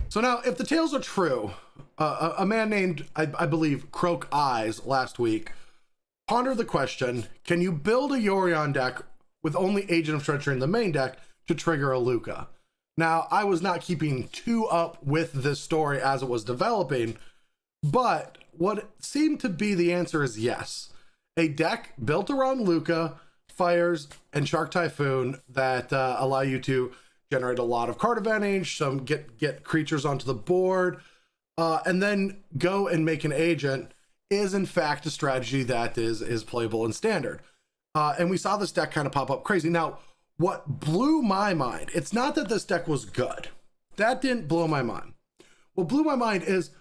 So now, if the tales are true, a man named, I believe, Croak Eyes last week pondered the question, can you build a Yorion deck with only Agent of Treachery in the main deck to trigger a Lukka? Now, I was not keeping too up with this story as it was developing, but what seemed to be the answer is yes. A deck built around Lukka, Fires, and Shark Typhoon that allow you to generate a lot of card advantage, some get creatures onto the board, and then go and make an agent is in fact a strategy that is playable in Standard. And we saw this deck kind of pop up crazy. Now, what blew my mind, it's not that this deck was good. That didn't blow my mind. What blew my mind is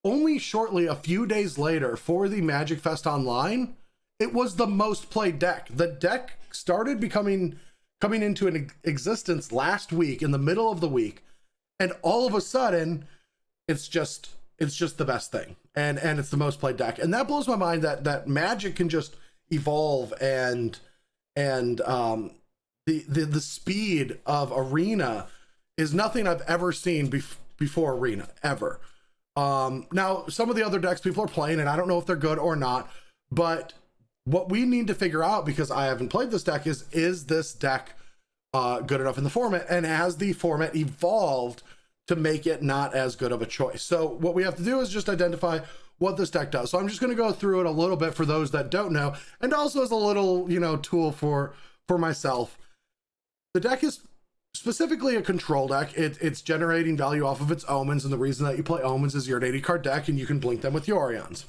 only shortly, a few days later, for the Magic Fest Online, it was the most played deck. The deck started coming into an existence last week, in the middle of the week, and all of a sudden it's just the best thing, and it's the most played deck. And that blows my mind that Magic can just evolve, and the speed of Arena is nothing I've ever seen before Arena, ever. Now, some of the other decks people are playing, and I don't know if they're good or not, but what we need to figure out, because I haven't played this deck, is this deck good enough in the format, and has the format evolved to make it not as good of a choice? So what we have to do is just identify what this deck does. So I'm just going to go through it a little bit for those that don't know, and also as a little, tool for myself. The deck is specifically a control deck. It's generating value off of its omens, and the reason that you play omens is you're an 80 card deck and you can blink them with Yorions.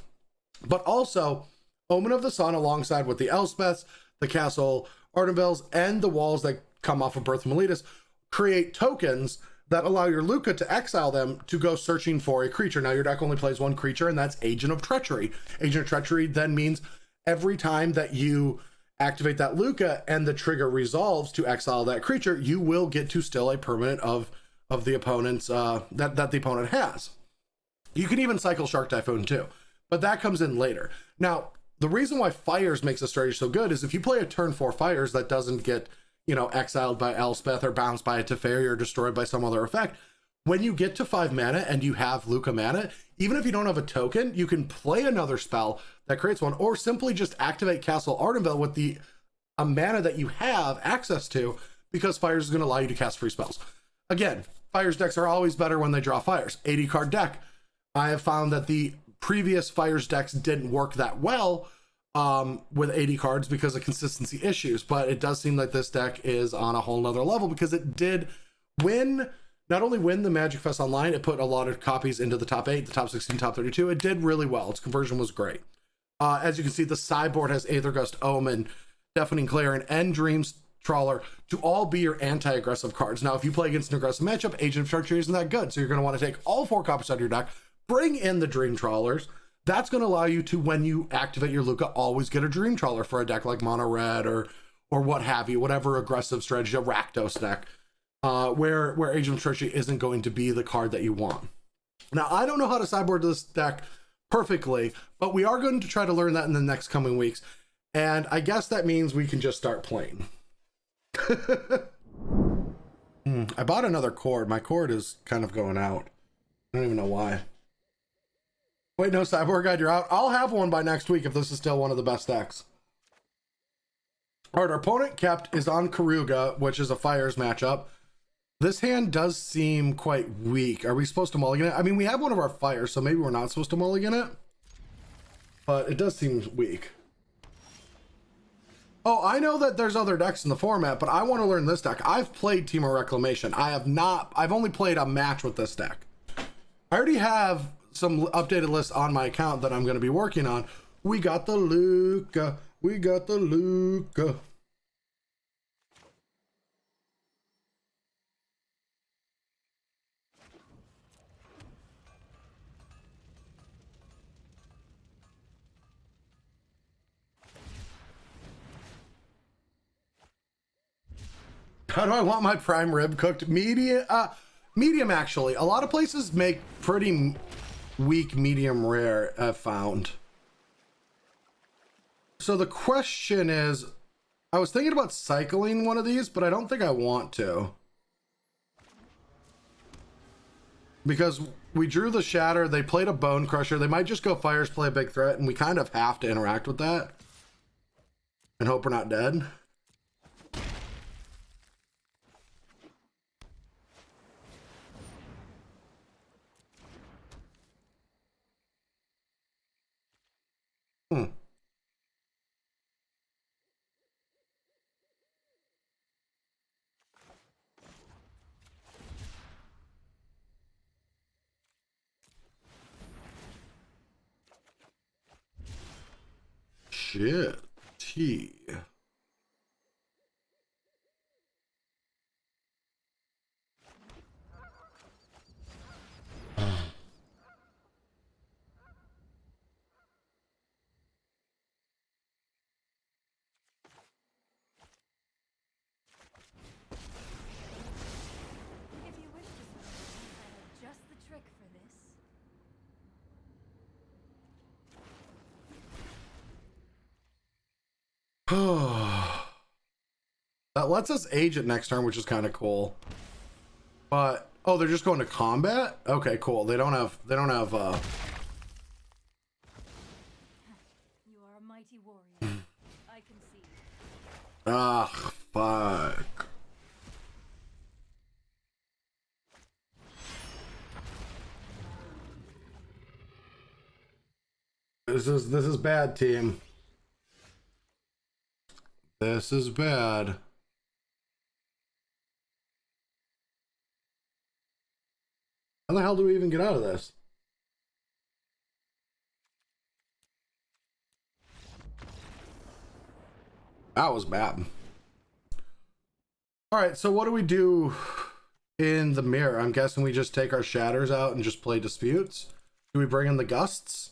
But also, Omen of the Sun, alongside with the Elspeths, the Castle Ardenvales, and the walls that come off of Birth of Meletus, create tokens that allow your Lukka to exile them to go searching for a creature. Now, your deck only plays one creature, and that's Agent of Treachery. Agent of Treachery then means every time that you activate that Lukka and the trigger resolves to exile that creature, you will get to still a permanent of the opponent's that the opponent has. You can even cycle Shark Typhoon too, but that comes in later. Now, the reason why Fires makes a strategy so good is if you play a turn 4 Fires that doesn't get, exiled by Elspeth or bounced by a Teferi or destroyed by some other effect, when you get to 5 mana and you have Lukka mana, even if you don't have a token, you can play another spell that creates one, or simply just activate Castle Ardenvale with the mana that you have access to, because Fires is going to allow you to cast free spells. Again, Fires decks are always better when they draw Fires. 80 card deck. I have found that the previous Fires decks didn't work that well with 80 cards because of consistency issues, but it does seem like this deck is on a whole nother level, because it did not only win the Magic Fest Online, it put a lot of copies into the top 8, the top 16, top 32. It did really well. Its conversion was great. As you can see, the sideboard has Aethergust, Omen, Deafening Clarion, and Dreams Trawler to all be your anti-aggressive cards. Now, if you play against an aggressive matchup, Agent of Treachery isn't that good, so you're going to want to take all 4 copies out of your deck, bring in the Dream Trawlers. That's going to allow you to, when you activate your Lukka, always get a Dream Trawler for a deck like Mono Red or what have you, whatever aggressive strategy, a Rakdos deck, where Agent of Treachery isn't going to be the card that you want. Now, I don't know how to sideboard this deck perfectly, but we are going to try to learn that in the next coming weeks, and I guess that means we can just start playing. I bought another cord. My cord is kind of going out. I don't even know why. Wait, no, Cyborg Guide, you're out. I'll have one by next week if this is still one of the best decks. All right, our opponent kept is on Karuga, which is a Fires matchup. This hand does seem quite weak. Are we supposed to mulligan it? I mean, we have one of our Fires, so maybe we're not supposed to mulligan it. But it does seem weak. Oh, I know that there's other decks in the format, but I want to learn this deck. I've played Team of Reclamation. I've only played a match with this deck. I already have some updated lists on my account that I'm going to be working on. We got the Lukka. We got the Lukka. How do I want my prime rib cooked? Medium, actually. A lot of places make pretty weak medium rare, I've found. So the question is, I was thinking about cycling one of these, but I don't think I want to. Because we drew the Shatter, they played a Bone Crusher, they might just go Fires, play a big threat, and we kind of have to interact with that and hope we're not dead. Shit. T. That lets us age it next turn, which is kind of cool. But oh, they're just going to combat? Okay, cool. They don't have You are a mighty warrior. I can see. Ah, fuck. This is bad, team. This is bad. How the hell do we even get out of this? That was bad. All right, so what do we do in the mirror? I'm guessing we just take our Shatters out and just play Disputes. Do we bring in the Gusts?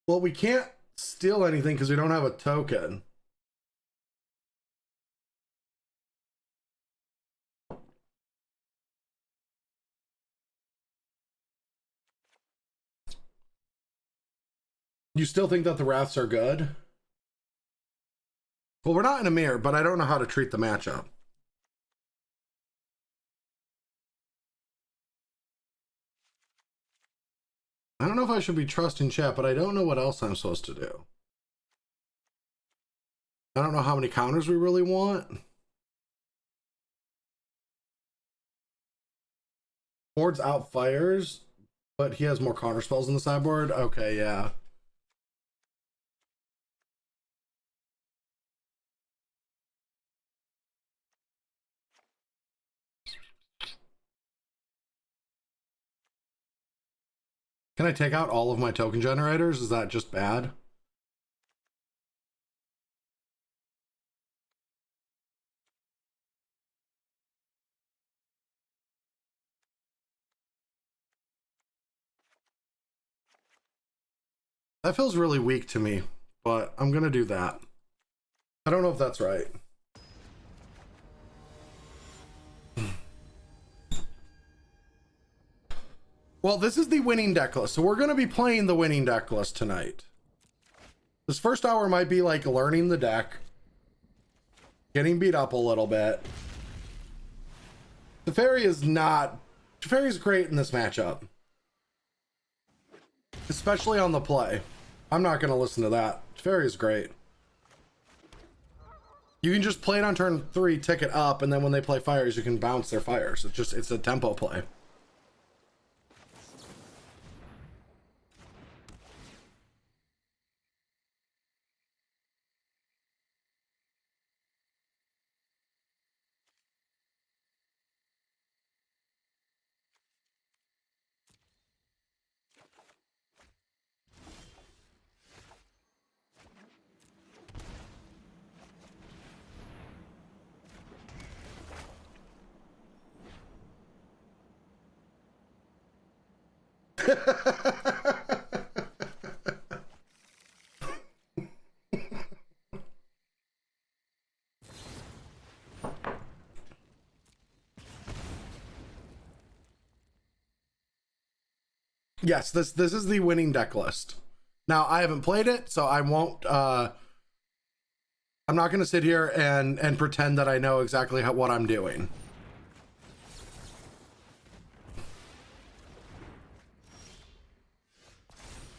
Well, we can't steal anything because we don't have a token. You still think that the Wraths are good? Well, we're not in a mirror, but I don't know how to treat the matchup. I don't know if I should be trusting chat, but I don't know what else I'm supposed to do. I don't know how many counters we really want. Board's out Fires, but he has more counter spells in the sideboard. Okay, yeah. Can I take out all of my token generators? Is that just bad? That feels really weak to me, but I'm gonna do that. I don't know if that's right. Well, this is the winning deck list, so we're going to be playing the winning deck list tonight. This first hour might be like learning the deck, getting beat up a little bit. Teferi is not... Teferi's great in this matchup, especially on the play. I'm not going to listen to that. Teferi is great. You can just play it on turn 3, tick it up, and then when they play Fires, you can bounce their Fires. It's a tempo play. Yes, this is the winning deck list. Now, I haven't played it, so I won't I'm not going to sit here and pretend that I know exactly what I'm doing.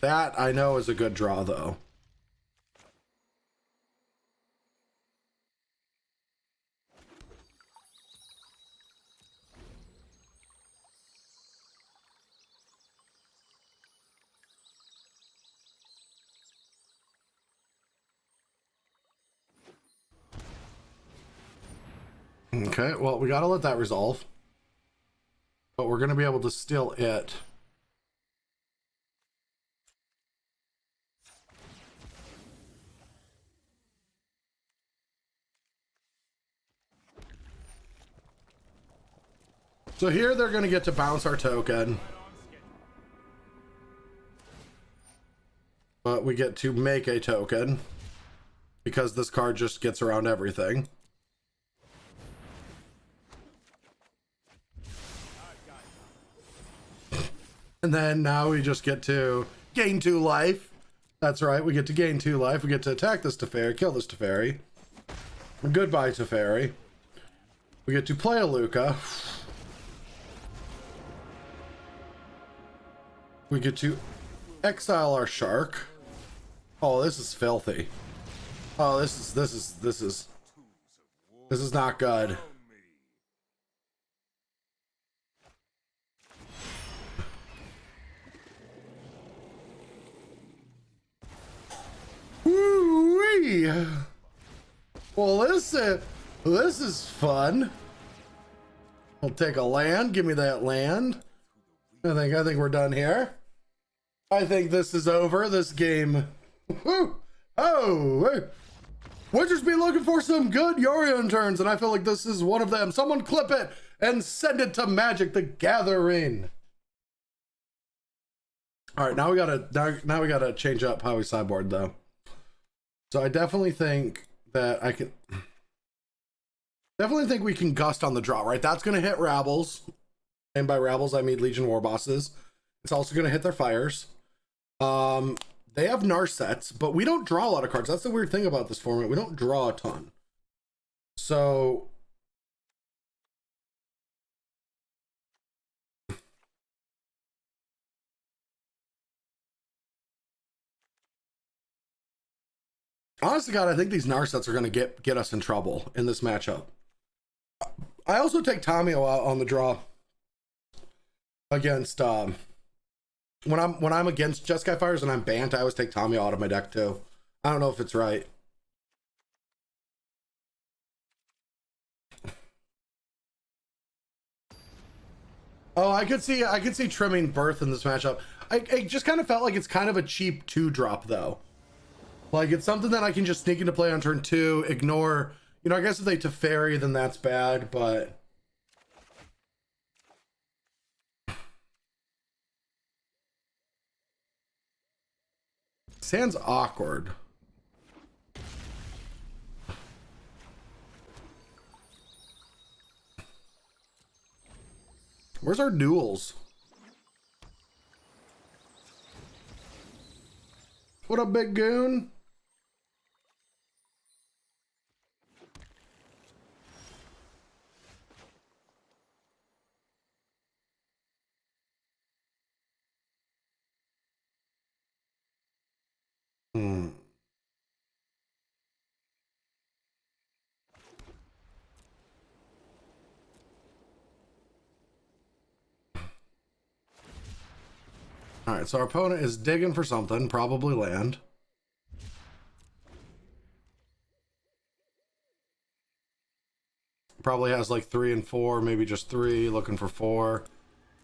That I know is a good draw, though. Okay, well, we gotta let that resolve. But we're gonna be able to steal it. So here they're gonna get to bounce our token. But we get to make a token. Because this card just gets around everything. And then now we just get to gain 2 life. That's right, we get to gain 2 life. We get to attack this Teferi, kill this Teferi. Goodbye, Teferi. We get to play a Lukka. We get to exile our shark. Oh, this is filthy. Oh, this is not good. Woo-wee. Well, this is fun. We'll take a land. Give me that land. I think we're done here. I think this is over. This game. Woo. Oh, we'll just be looking for some good Yorion turns, and I feel like this is one of them. Someone clip it and send it to Magic the Gathering. All right, now we gotta change up how we sideboard though. So I definitely think that we can gust on the draw, right? That's gonna hit Rabbles, and by Rabbles I mean Legion War Bosses. It's also gonna hit their fires. They have Narsets, but we don't draw a lot of cards. That's the weird thing about this format. We don't draw a ton. So honestly, God, I think these Narsets are going to get us in trouble in this matchup. I also take Tamio out on the draw against when I'm against Jeskai Fires and I'm Bant, I always take Tamio out of my deck too. I don't know if it's right. Oh, I could see trimming Birth in this matchup. I just kind of felt like it's kind of a cheap 2-drop though. Like it's something that I can just sneak into play on turn 2, ignore. You know, I guess if they Teferi, then that's bad, but Sand's awkward. Where's our duels? What up, big goon? All right, so our opponent is digging for something, probably land. Probably has like 3 and 4, maybe just 3, looking for 4.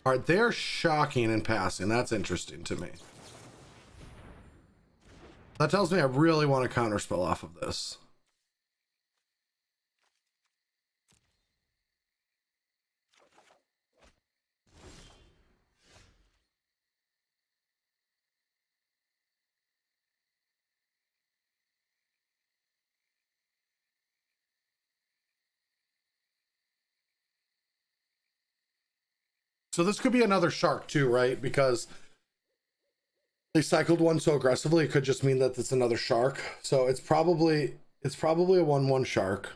All right, they're shocking and passing. That's interesting to me. That tells me I really want to counterspell off of this. So this could be another shark too, right? Because They cycled one so aggressively, it could just mean that it's another shark. So it's probably a 1/1 shark.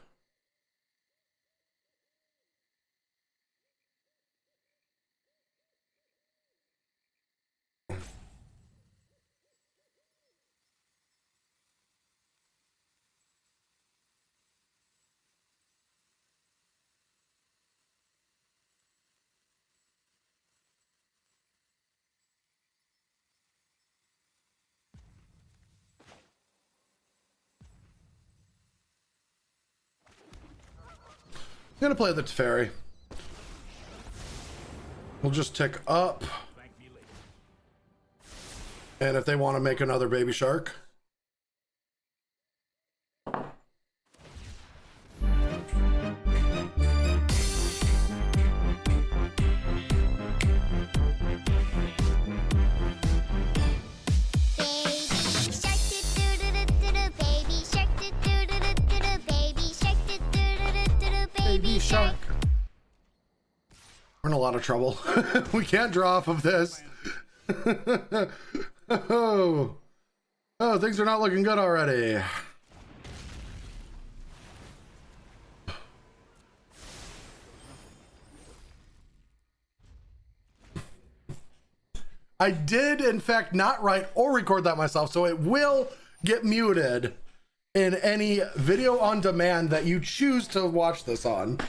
I'm gonna play the Teferi. We'll just tick up. And if they want to make another baby shark. Shark. We're in a lot of trouble. We can't draw off of this. Oh, things are not looking good already. I did, in fact, not write or record that myself, so it will get muted in any video on demand that you choose to watch this on.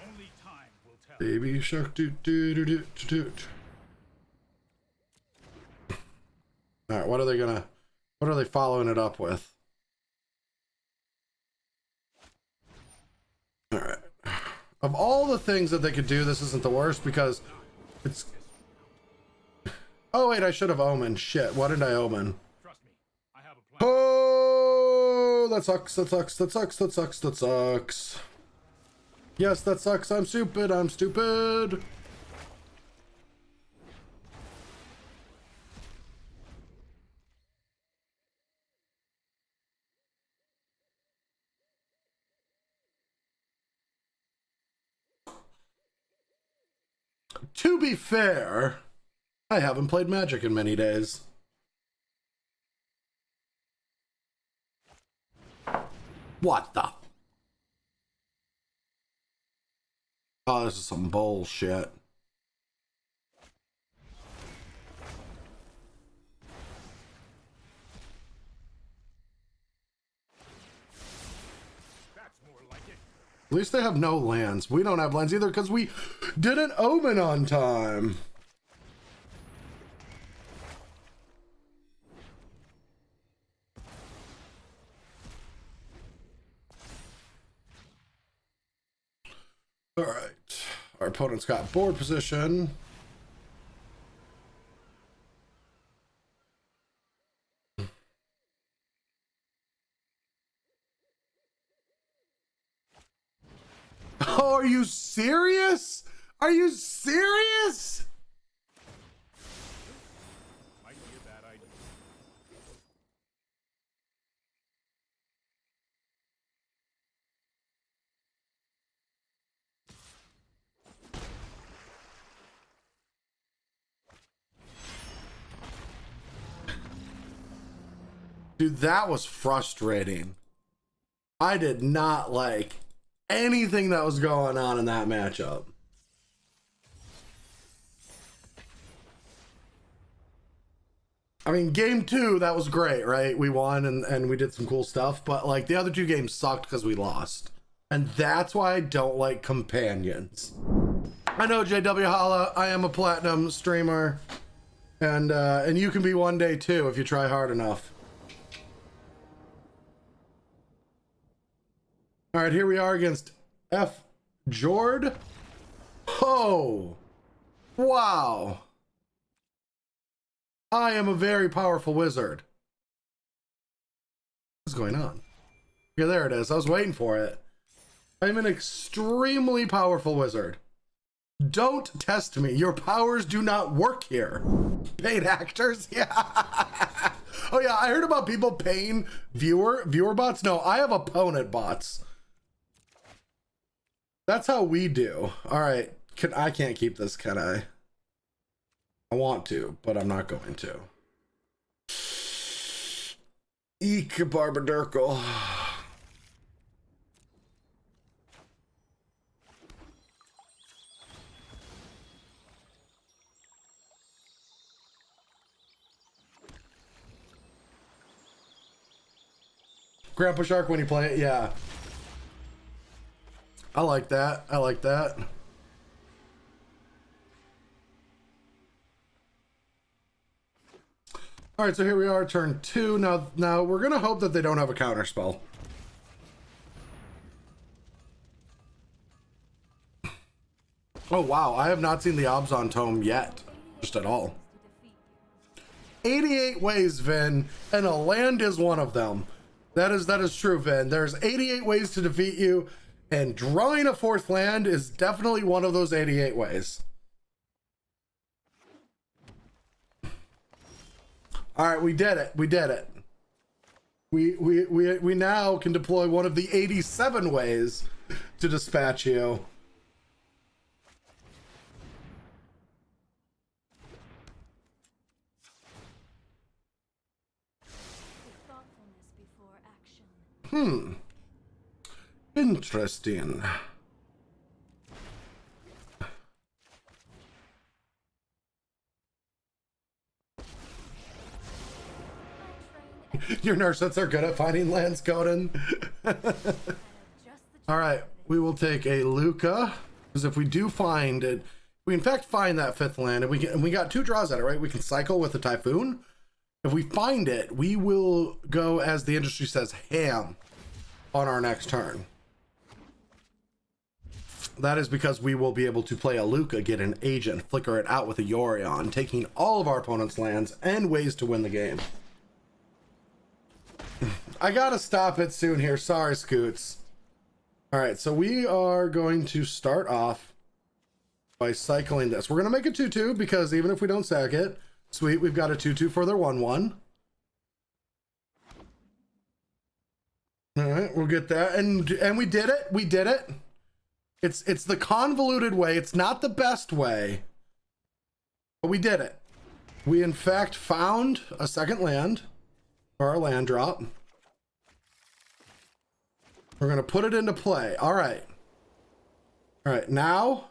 Only time will tell. Baby shark, doot doot doot doot doot. All right, what are they following it up with? All right. Of all the things that they could do, this isn't the worst because it's... Oh, wait, I should have omened. Shit, what did I omen? Trust me, I have a plan. Oh, that sucks, that sucks, that sucks, that sucks, that sucks. Yes, that sucks. I'm stupid, I'm stupid. To be fair, I haven't played Magic in many days. What the? Oh, this is some bullshit. That's more like it. At least they have no lands. We don't have lands either because we didn't omen on time. All right. Our opponent's got board position. Oh, are you serious? Are you serious? Might be a bad idea. Dude, that was frustrating. I did not like anything that was going on in that matchup. I mean, game 2, that was great, right? We won and we did some cool stuff, but like the other 2 games sucked because we lost. And that's why I don't like companions. I know, JW Holla, I am a platinum streamer. And you can be one day too if you try hard enough. All right, here we are against F. Jord. Oh, wow. I am a very powerful wizard. What's going on? Yeah, there it is. I was waiting for it. I'm an extremely powerful wizard. Don't test me. Your powers do not work here. Paid actors? Yeah. Oh yeah, I heard about people paying viewer bots. No, I have opponent bots. That's how we do. All right, I can't keep this, can I? I want to, but I'm not going to. Eek, Barbadurkle. Grandpa Shark when you play it, yeah. I like that. I like that. All right, so here we are, turn 2. Now we're gonna hope that they don't have a counter spell. Oh wow, I have not seen the Obzon Tome yet, just at all. 88 ways, Vin, and a land is one of them. That is true, Vin. There's 88 ways to defeat you, and drawing a 4th land is definitely one of those 88 ways. All right, we did it. We did it. We now can deploy one of the 87 ways to dispatch you. Interesting. Your Nursets are good at finding lands, Coden. All right, we will take a Lukka, because if we do find it, we in fact find that 5th land, and we got 2 draws at it, right? We can cycle with a Typhoon. If we find it, we will go, as the industry says, ham on our next turn. That is because we will be able to play a Lukka, get an agent, flicker it out with a Yorion, taking all of our opponent's lands and ways to win the game. I gotta stop it soon here. Sorry, Scoots. All right, so we are going to start off by cycling this. We're gonna make a 2/2 because even if we don't sack it, sweet, we've got a 2/2 for their 1/1. All right, we'll get that, and we did it. We did it. It's the convoluted way. It's not the best way, but we did it. We in fact found a 2nd land for our land drop. We're gonna put it into play. All right. All right. Now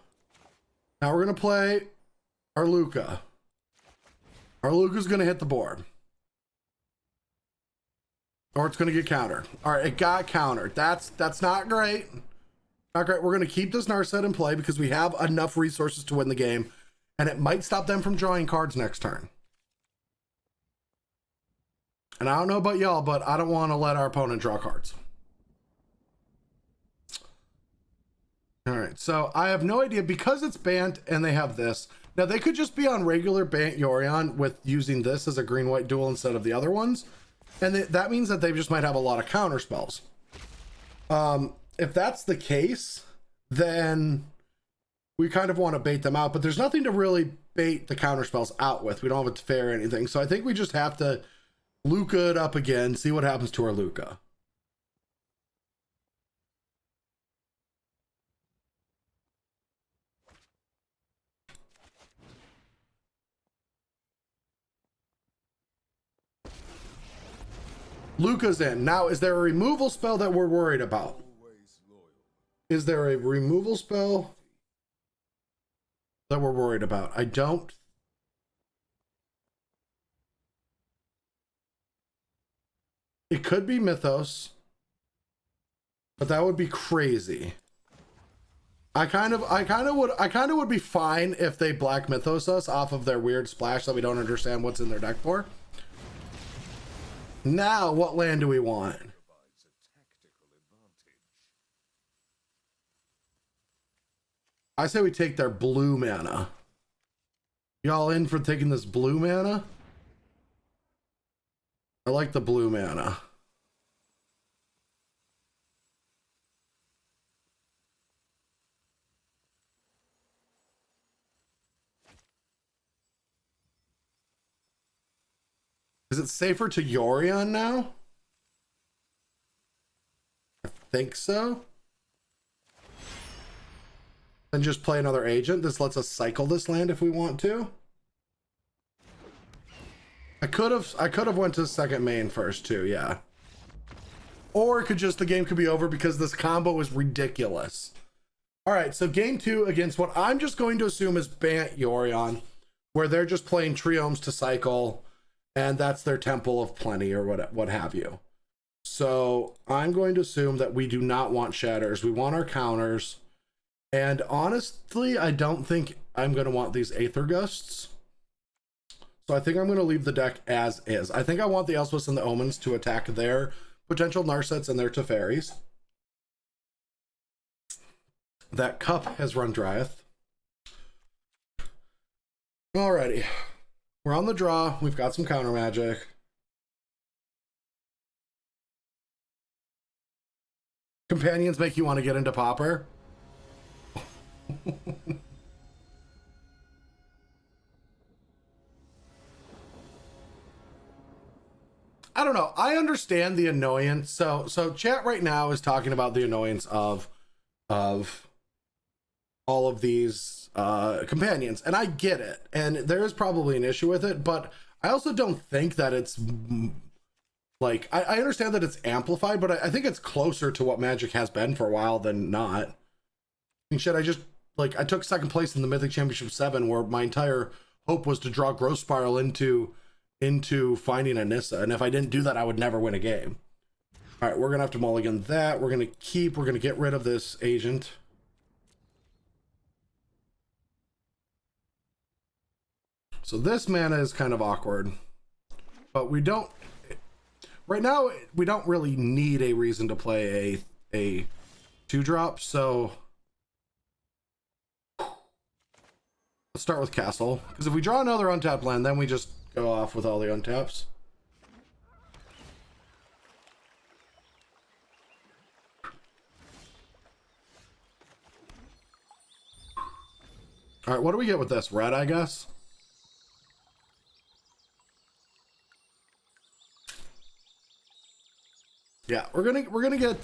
we're gonna play our Lukka. Our Lukka's gonna hit the board, or it's gonna get countered. All right, it got countered. That's not great. Not great. We're gonna keep this Narset in play because we have enough resources to win the game, and it might stop them from drawing cards next turn. And I don't know about y'all, but I don't want to let our opponent draw cards. All right, so I have no idea because it's Bant and they have this. Now they could just be on regular Bant Yorion with using this as a green-white duel instead of the other ones. And that means that they just might have a lot of counter spells. If that's the case, then we kind of want to bait them out, but there's nothing to really bait the counter spells out with. We don't have a fair or anything. So I think we just have to Lukka it up again, see what happens to our Lukka. Lukka's in. Now, is there a removal spell that we're worried about? Is there a removal spell that we're worried about? I don't. It could be Mythos, but that would be crazy. I kind of would be fine if they Black Mythos us off of their weird splash that we don't understand what's in their deck for. Now, what land do we want? I say we take their blue mana. Y'all in for taking this blue mana? I like the blue mana. Is it safer to Yorion now? I think so. Then just play another agent. This lets us cycle this land if we want to. I could have went to second main first too, yeah. Or it could just, the game could be over because this combo is ridiculous. All right, so game 2 against what I'm just going to assume is Bant Yorion, where they're just playing triomes to cycle, and that's their Temple of Plenty or what have you. So I'm going to assume that we do not want shatters. We want our counters. And honestly, I don't think I'm going to want these Aether Gusts. So I think I'm going to leave the deck as is. I think I want the Elspeths and the Omens to attack their potential Narsets and their Teferis. That cup has run drieth. Alrighty. We're on the draw. We've got some counter magic. Companions make you want to get into Pauper. I don't know. I understand the annoyance. So chat right now is talking about the annoyance of all of these companions, and I get it, and there is probably an issue with it, but I also don't think that it's like, I understand that it's amplified, but I think it's closer to what Magic has been for a while than not. I mean, shit, I took second place in the Mythic Championship 7, where my entire hope was to draw Growth Spiral into finding a Nissa, and if I didn't do that, I would never win a game. All right, we're gonna have to mulligan that. We're gonna get rid of this agent. So this mana is kind of awkward, but right now we don't really need a reason to play a 2-drop, so let's start with Castle, because if we draw another untapped land, then we just go off with all the untaps. All right, what do we get with this? Red, I guess. Yeah, we're gonna get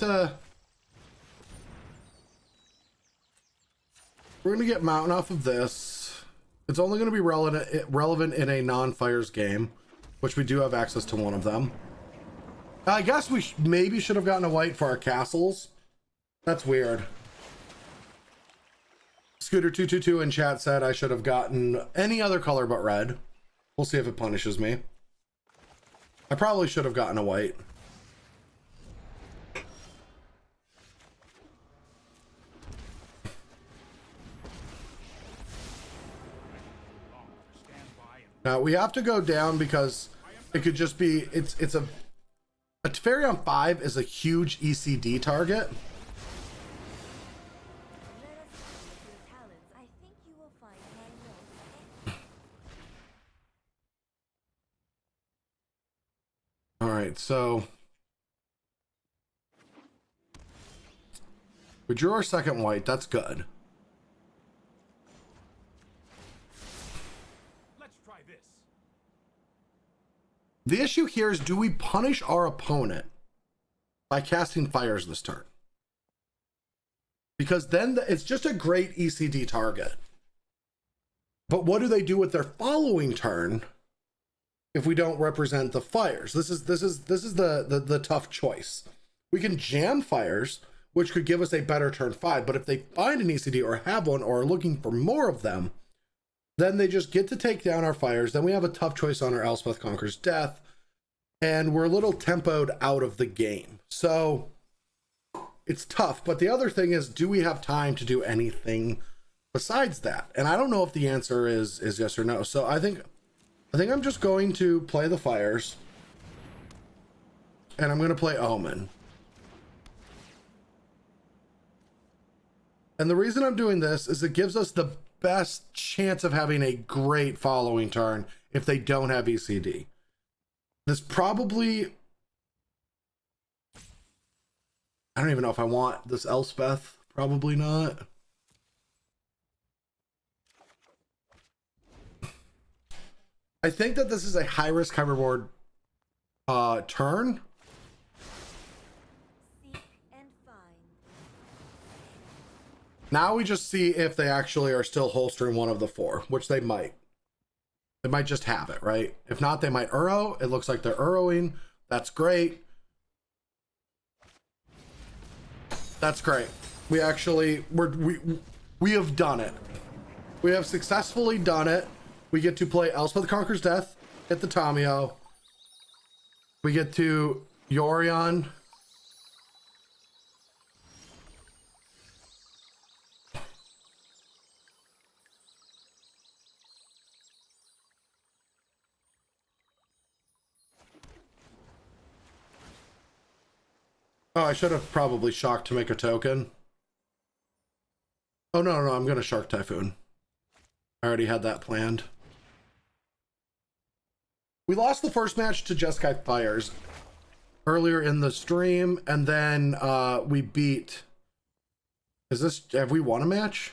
Mountain off of this. It's only gonna be relevant in a non-fires game, which we do have access to one of them. I guess we maybe should have gotten a white for our castles. That's weird. Scooter222 in chat said I should have gotten any other color but red. We'll see if it punishes me. I probably should have gotten a white. Now we have to go down because it could just be, it's a Teferi on 5 is a huge ECD target. All right, so we drew our second white. That's good. Let's try this. The issue here is, do we punish our opponent by casting fires this turn? Because then it's just a great ECD target. But what do they do with their following turn if we don't represent the fires? This is the tough choice. We can jam fires, which could give us a better turn 5, but if they find an ECD or have one or are looking for more of them, then they just get to take down our fires. Then we have a tough choice on our Elspeth Conquers Death, and we're a little tempoed out of the game. So it's tough. But the other thing is, do we have time to do anything besides that? And I don't know if the answer is yes or no. So I think I'm just going to play the fires, and I'm going to play Omen. And the reason I'm doing this is it gives us the best chance of having a great following turn if they don't have ECD. This probably, I don't even know if I want this Elspeth. Probably not. I think that this is a high risk, high reward Turn. Seek and find. Now we just see if they actually are still holstering one of the four, which they might. They might just have it, right? If not, they might Uro. It looks like they're Uroing. That's great. That's great. We actually, we have done it. We have successfully done it. We get to play Elspeth Conquers Death, hit the Tamio. We get to Yorion. Oh, I should have probably shocked to make a token. Oh, no, I'm going to Shark Typhoon. I already had that planned. We lost the first match to Jeskai Fires earlier in the stream, and then we beat... have we won a match?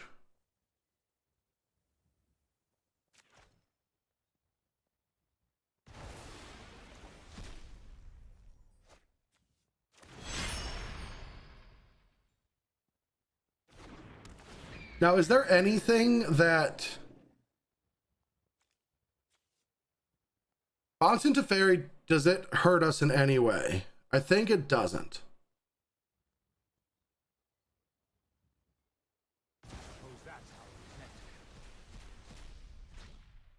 Now, is there anything that... Bouncing to Fairy, does it hurt us in any way? I think it doesn't.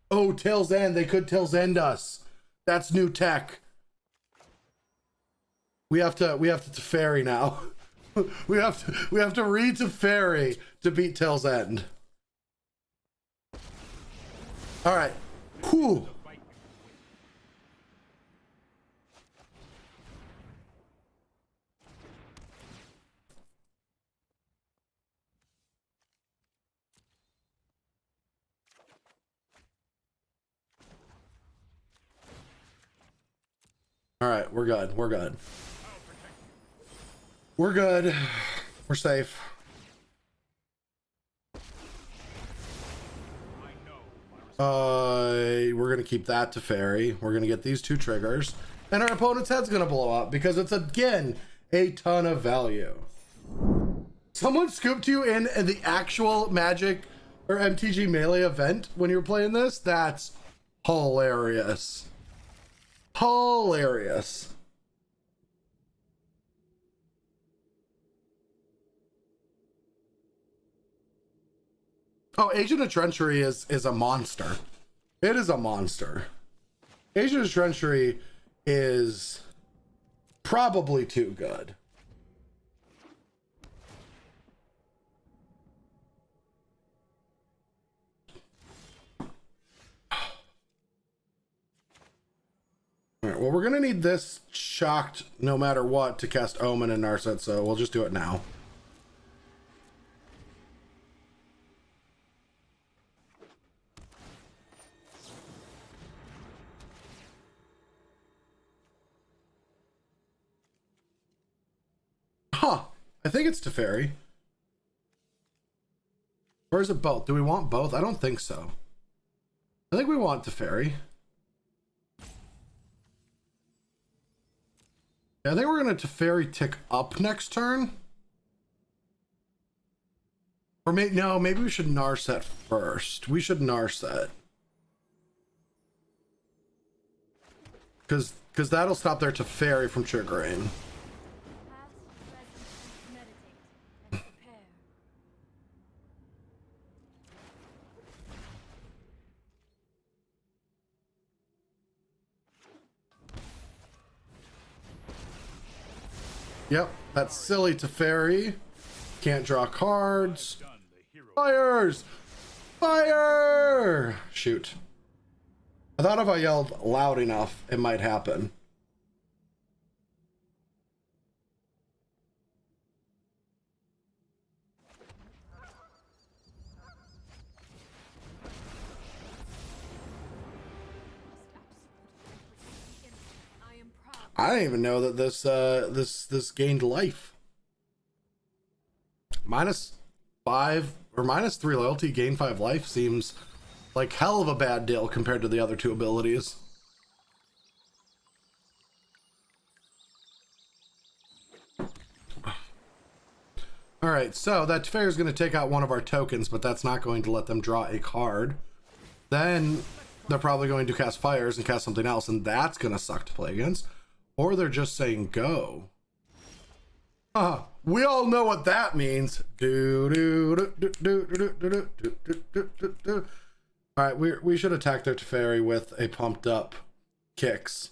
Oh, Tail's End. They could Tail's End us. That's new tech. We have to Teferi now. we have to read Teferi to beat Tail's End. All right. Whew. All right, we're good. We're good. We're good. We're safe. We're gonna keep that to Fairy. We're gonna get these two triggers, and our opponent's head's gonna blow up because it's again a ton of value. Someone scooped you in the actual Magic or MTG Melee event when you were playing this. That's hilarious. Hilarious. Oh, Agent of Treachery is a monster. It is a monster. Agent of Treachery is probably too good. All right, well, we're gonna need this shocked no matter what to cast Omen and Narset, so we'll just do it now. Huh. I think it's Teferi. Or is it both? Do we want both? I don't think so. I think we want Teferi. Yeah, I think we're going to Teferi tick up next turn. Or maybe we should Narset first. We should Narset. Because that'll stop their Teferi from triggering. Yep, that's silly Teferi. Can't draw cards. Fires! Fire! Shoot. I thought if I yelled loud enough, it might happen. I didn't even know that this gained life. -5 or -3 loyalty, gain 5 life seems like hell of a bad deal compared to the other two abilities. All right, so that Teferi is going to take out one of our tokens, but that's not going to let them draw a card. Then they're probably going to cast Fires and cast something else, and that's going to suck to play against. Or they're just saying go. We all know what that means. All right, we should attack their Teferi with a pumped up Kicks.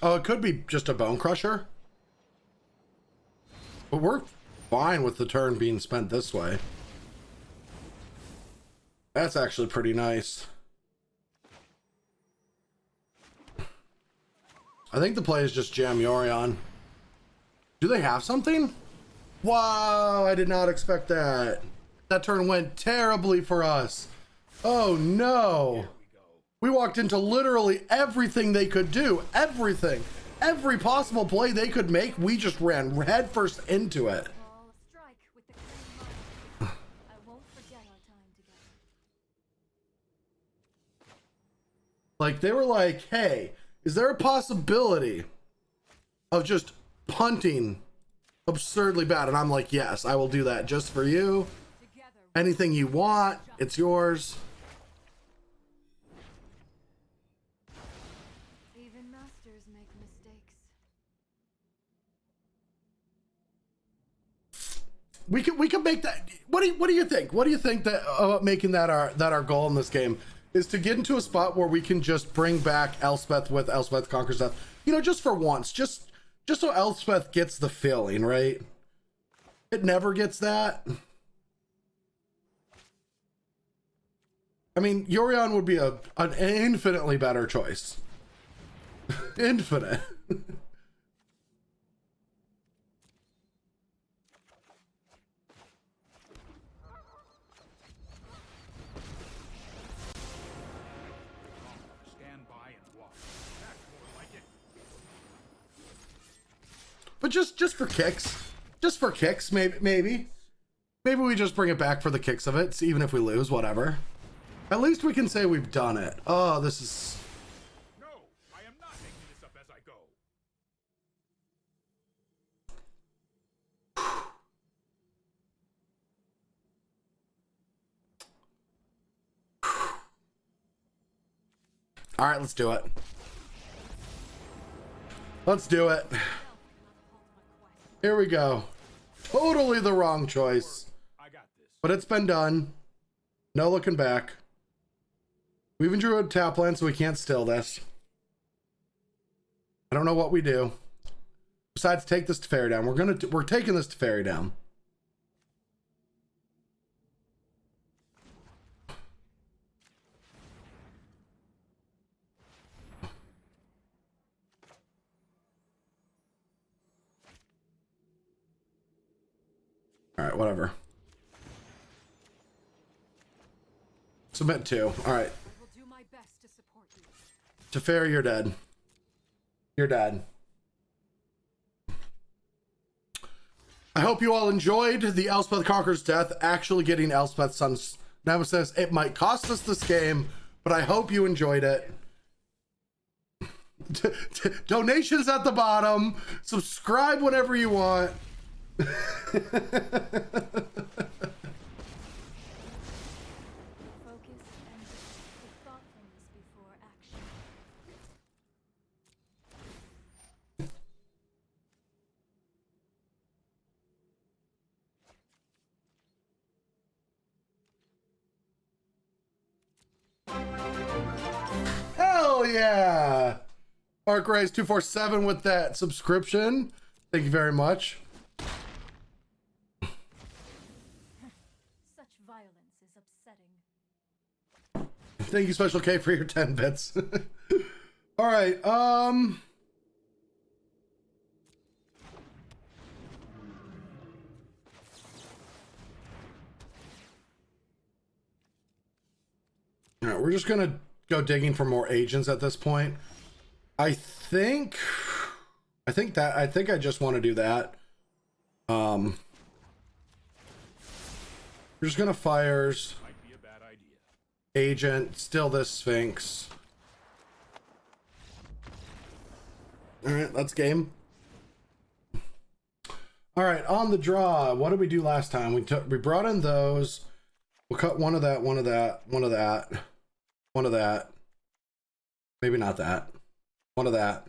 Oh, it could be just a Bone Crusher. But we're fine with the turn being spent this way. That's actually pretty nice. I think the play is just jam Yorion. Do they have something? Wow, I did not expect that. That turn went terribly for us. Oh no. We walked into literally everything they could do. Everything. Every possible play they could make, we just ran headfirst into it. Ball, strike with the clean mind. I won't forget our time together. Like, they were like, hey, is there a possibility of just punting absurdly bad? And I'm like, yes, I will do that just for you. Together, Anything you want, it's yours. even masters make mistakes. We can make that. What do you think? What do you think that about making that our goal in this game is to get into a spot where we can just bring back Elspeth with Elspeth Conquers Death, you know, just for once, just so Elspeth gets the feeling, right? It never gets that. I mean, Yorion would be an infinitely better choice. Infinite. Stand by and watch. That's more like it. But just for kicks, maybe we just bring it back for the kicks of it, even if we lose, whatever. At least we can say we've done it. Oh, this is... No, I am not making this up as I go. All right, let's do it. Let's do it. Here we go. Totally the wrong choice, I got this. but it's been done. No looking back. We even drew a tap land, so we can't steal this. I don't know what we do. Besides, take this Teferi down. We're taking this Teferi down. All right, whatever. Submit 2. All right. I will do my best to support you. Teferi, you're dead. You're dead. I hope you all enjoyed the Elspeth Conquers Death, actually getting Elspeth's son's nemesis. It might cost us this game, but I hope you enjoyed it. Donations at the bottom. Subscribe whenever you want. Focus and with thoughtfulness before action. Hell yeah! Mark Race 247 with that subscription. Thank you very much. Such violence is upsetting. Thank you, Special K, for your 10 bits. All right, all right, we're just gonna go digging for more agents at this point. I think I just want to do that. We're We're just gonna fires. Might be a bad idea. Agent, still this Sphinx. Alright, that's game. Alright, on the draw. What did we do last time? We brought in those. We'll cut one of that, one of that, one of that, one of that. Maybe not that. One of that.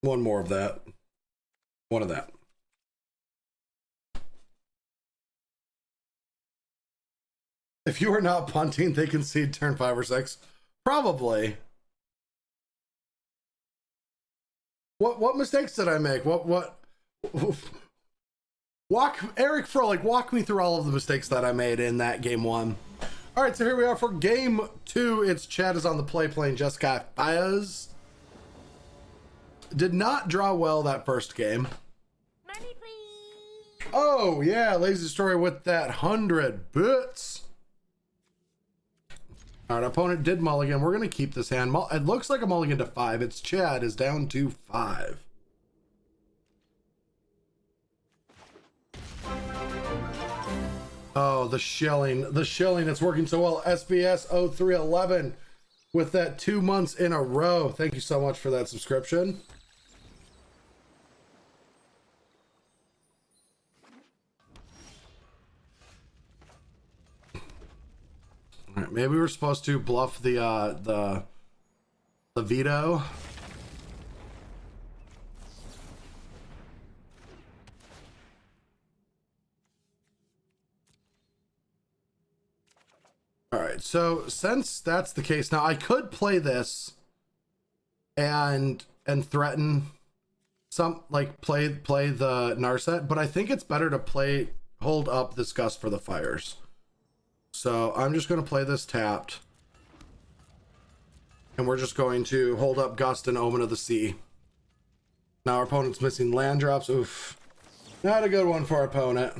One more of that. One of that. If you are not punting, they concede turn 5 or 6. Probably. What mistakes did I make? Eric Froelich, walk me through all of the mistakes that I made in that game 1. All right, so here we are for game 2. It's Chad is on the play playing Jeskai Fires. Did not draw well that first game. Money, please. Oh yeah, Lazy Story with that 100 bits. All right, opponent did mulligan. We're gonna keep this hand. It looks like a mulligan to 5. It's Chad is down to 5. Oh, the shilling. It's working so well. SBS 0311 with that 2 months in a row. Thank you so much for that subscription. All right, maybe we're supposed to bluff the veto. All right, so since that's the case, now I could play this and threaten some, like play the Narset, but I think it's better to hold up this Gust for the Fires. So I'm just going to play this tapped, and we're just going to hold up Gust and Omen of the Sea. Now our opponent's missing land drops. Oof, not a good one for our opponent.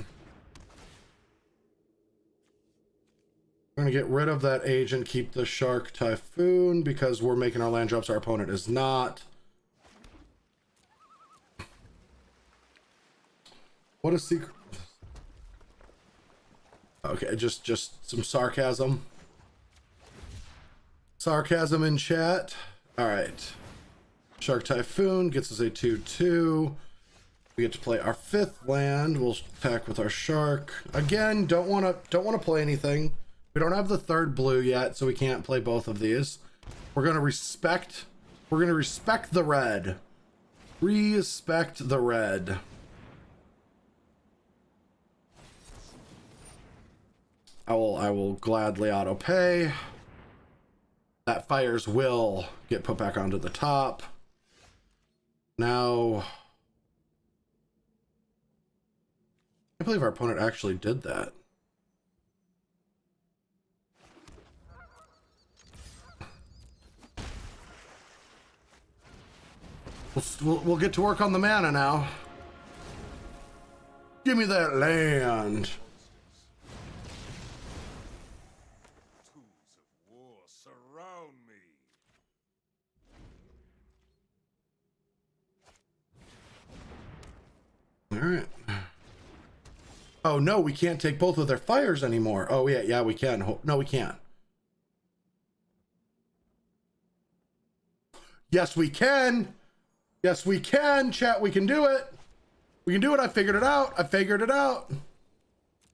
We're going to get rid of that agent, keep the Shark Typhoon, because we're making our land drops. Our opponent is not. What a secret. Okay, just some sarcasm. Sarcasm in chat. All right. Shark Typhoon gets us a 2/2. We get to play our 5th land. We'll attack with our shark. Again, don't want to play anything. We don't have the 3rd blue yet, so we can't play both of these. We're going to respect the red. Respect the red. I will gladly auto pay. That Fires will get put back onto the top. Now, I believe our opponent actually did that. We'll get to work on the mana now. Give me that land. Tools of war surround me. All right. Oh no, we can't take both of their Fires anymore. Oh yeah, we can. No, we can't. Yes, we can. Yes, we can. Chat, we can do it. We can do it. I figured it out. I figured it out.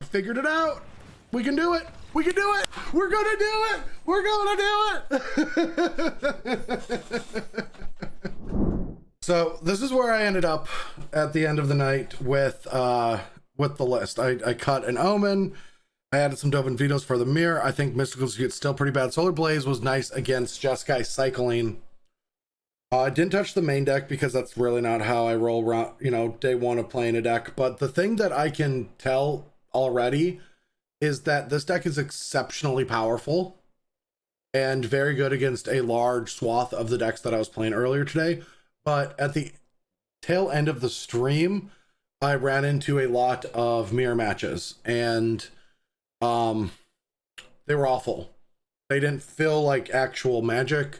I figured it out. We can do it. We can do it. We're gonna do it. We're gonna do it. So this is where I ended up at the end of the night with the list. I cut an Omen. I added some Dovin Vetoes for the mirror. I think Mysticals get still pretty bad. Solar Blaze was nice against Jeskai cycling. I didn't touch the main deck because that's really not how I roll around, day 1 of playing a deck. But the thing that I can tell already is that this deck is exceptionally powerful and very good against a large swath of the decks that I was playing earlier today. But at the tail end of the stream, I ran into a lot of mirror matches, and they were awful. They didn't feel like actual Magic.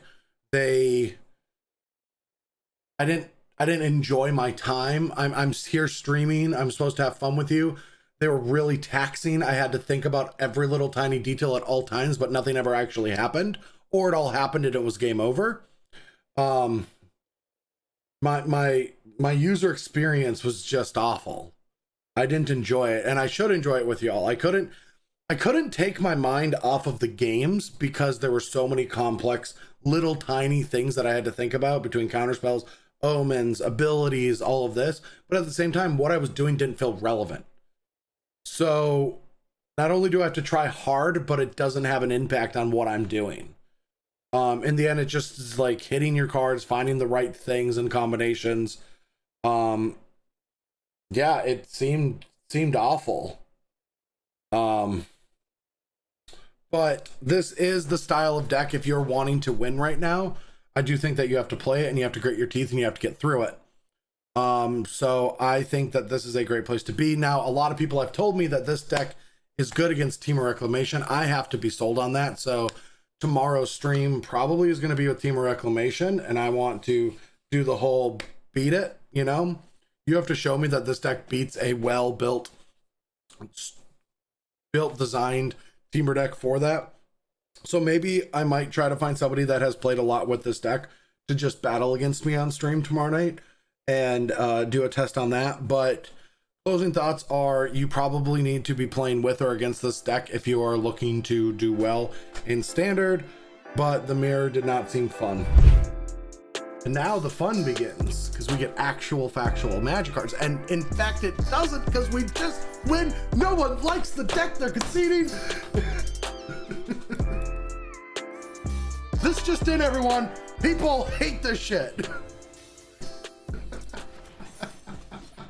didn't enjoy my time. I'm here streaming. I'm supposed to have fun with you. They were really taxing. I had to think about every little tiny detail at all times, but nothing ever actually happened, or it all happened and it was game over. My user experience was just awful. I didn't enjoy it, and I should enjoy it with y'all. I couldn't take my mind off of the games because there were so many complex little tiny things that I had to think about between counterspells, omens, abilities, all of this. But at the same time, what I was doing didn't feel relevant. So not only do I have to try hard, but it doesn't have an impact on what I'm doing. In the end, it just is like hitting your cards, finding the right things and combinations. Yeah, it seemed awful. But this is the style of deck if you're wanting to win right now. I do think that you have to play it and you have to grit your teeth and you have to get through it. So I think that this is a great place to be. Now, a lot of people have told me that this deck is good against Team of Reclamation. I have to be sold on that. So tomorrow's stream probably is going to be with Team of Reclamation, and I want to do the whole beat it, you know? You have to show me that this deck beats a well-built, designed teamer deck for that. So maybe I might try to find somebody that has played a lot with this deck to just battle against me on stream tomorrow night and do a test on that. But closing thoughts are, you probably need to be playing with or against this deck if you are looking to do well in standard, but the mirror did not seem fun. And now the fun begins, because we get actual factual magic cards. And in fact, it doesn't, because we just win. No one likes the deck they're conceding. This just in, everyone. People hate this shit.